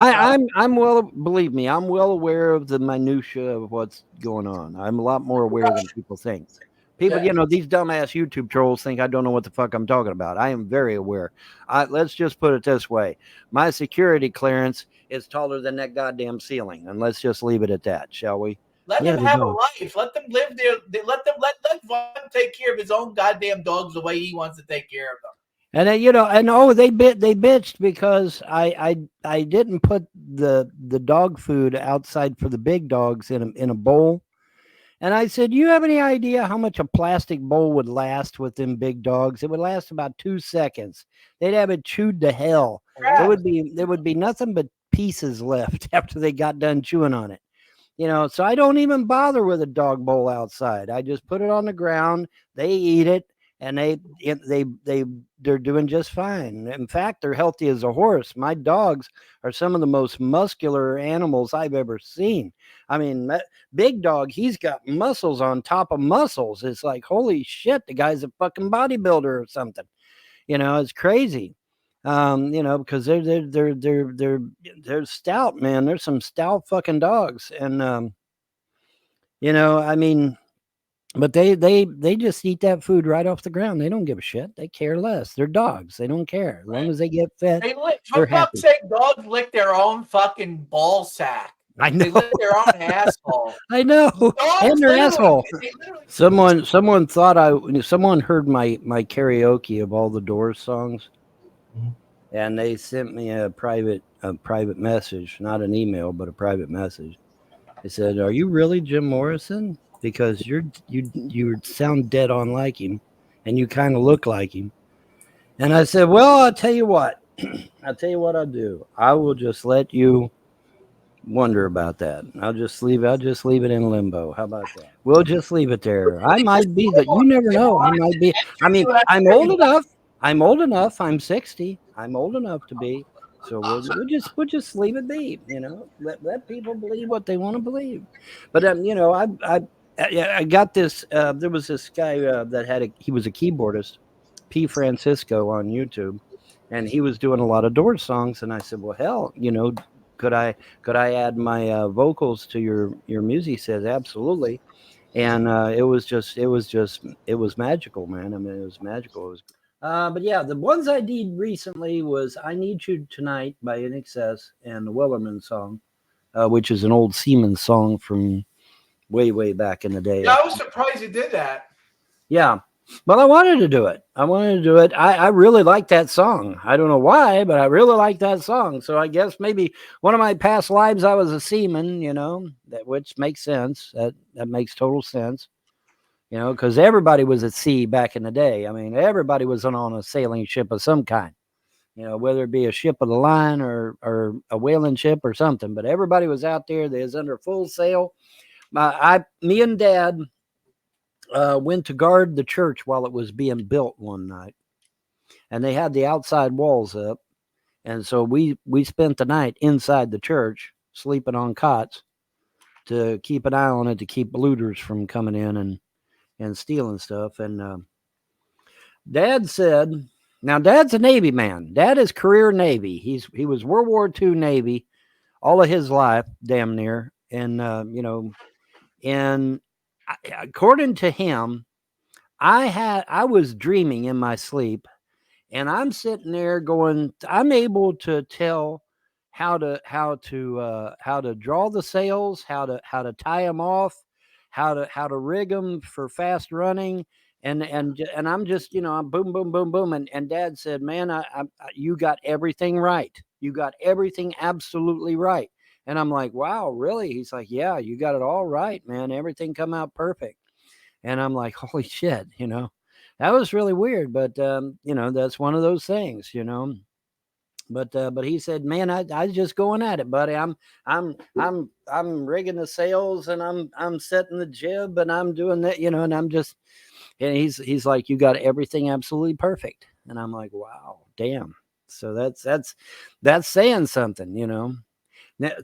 I'm well, believe me, I'm well aware of the minutia of what's going on. I'm a lot more aware than people think. People, Yeah. these dumbass YouTube trolls think I don't know what the fuck I'm talking about. I am very aware. Let's just put it this way: my security clearance is taller than that goddamn ceiling, and let's just leave it at that, shall we? Let Yeah, them they have a don't. life. Let them live their. Let Vaughn take care of his own goddamn dogs the way he wants to take care of them. And then, and oh, they bitched because I didn't put the dog food outside for the big dogs in a bowl. And I said, "You have any idea how much a plastic bowl would last with them big dogs? It would last about 2 seconds. They'd have it chewed to hell. Crap. There would be nothing but pieces left after they got done chewing on it. So I don't even bother with a dog bowl outside. I just put it on the ground. They eat it, and they're doing just fine. In fact, they're healthy as a horse. My dogs are some of the most muscular animals I've ever seen. I mean, that big dog, he's got muscles on top of muscles. It's like, holy shit, the guy's a fucking bodybuilder or something. It's crazy. Because they're stout, man. There's some stout fucking dogs, and I mean, but they just eat that food right off the ground. They don't give a shit. They care less. They're dogs. They don't care as long Right. as they get fed. They lick, They're for fuck's happy. sake, dogs lick their own fucking ball sack. I They know. lick their own asshole. I know. And Dogs their literally, asshole. they literally. Someone heard my karaoke of all the Doors songs, Mhm. and they sent me a private message, not an email, but a private message. They said, "Are you really Jim Morrison? Because you sound dead on like him, and you kind of look like him." And I said, "Well, I'll tell you what. I'll tell you what I'll do. I will just let you wonder about that. I'll just leave it in limbo. How about that? We'll just leave it there. I might be that. You never know. I might be. I mean, You have I'm to old enough. I'm old enough. I'm 60. I'm old enough to be. So we'll just leave it be. Let people believe what they want to believe. But I got this. There was this guy that he was a keyboardist, P. Francisco on YouTube, and he was doing a lot of Doors songs. And I said, well, hell, could I add my vocals to your music? He says absolutely, and it was magical, man. I mean, it was magical. It was. But yeah, the ones I did recently was "I Need You Tonight" by NXS and the Wellerman song, which is an old Seaman song from way back in the day. Yeah, I was surprised you did that. Yeah. Well, I wanted to do it. I wanted to do it. I really like that song. I don't know why, but I really like that song. So I guess maybe one of my past lives I was a seaman, which makes sense. That makes total sense. Because everybody was at sea back in the day. I mean, everybody was on a sailing ship of some kind. Whether it be a ship of the line or a whaling ship or something, but everybody was out there. They was under full sail. Me and Dad went to guard the church while it was being built one night, and they had the outside walls up, and so we spent the night inside the church, sleeping on cots to keep an eye on it, to keep looters from coming in and stealing stuff. And Dad said, now Dad's a Navy man. Dad is career Navy. He was World War II Navy all of his life, damn near, and and according to him, I was dreaming in my sleep, and I'm sitting there going, I'm able to tell how to draw the sails, how to tie them off, how to rig them for fast running, and I'm just, I'm boom boom boom boom, and Dad said, man, you got everything right, you got everything absolutely right. And I'm like, wow, really? He's like, yeah, you got it all right, man, everything come out perfect. And I'm like, holy shit, that was really weird. But that's one of those things. But he said, man, I just going at it, buddy. I'm rigging the sails, and I'm setting the jib, and I'm doing that, and I'm just, and he's like, you got everything absolutely perfect. And I'm like, wow, damn. So that's saying something.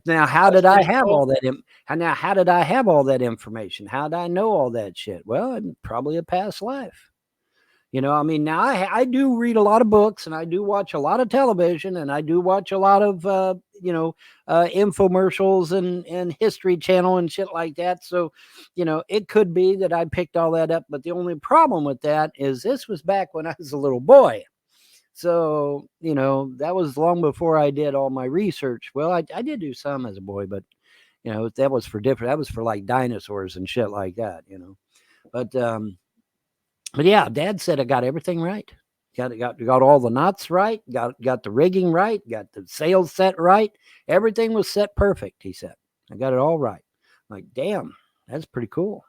Now, how That's did I pretty have cool. all that? Now, how did I have all that information? How did I know all that shit? Well, probably a past life. You know, I mean, now I do read a lot of books and I do watch a lot of television and I do watch a lot of, infomercials and History Channel and shit like that. So, it could be that I picked all that up. But the only problem with that is this was back when I was a little boy. So, that was long before I did all my research. Well, I did do some as a boy, but, that was for different, that was for like dinosaurs and shit like that. But, but yeah, Dad said I got everything right. Got all the knots right. Got the rigging right. Got the sails set right. Everything was set perfect. He said I got it all right. I'm like, damn, that's pretty cool.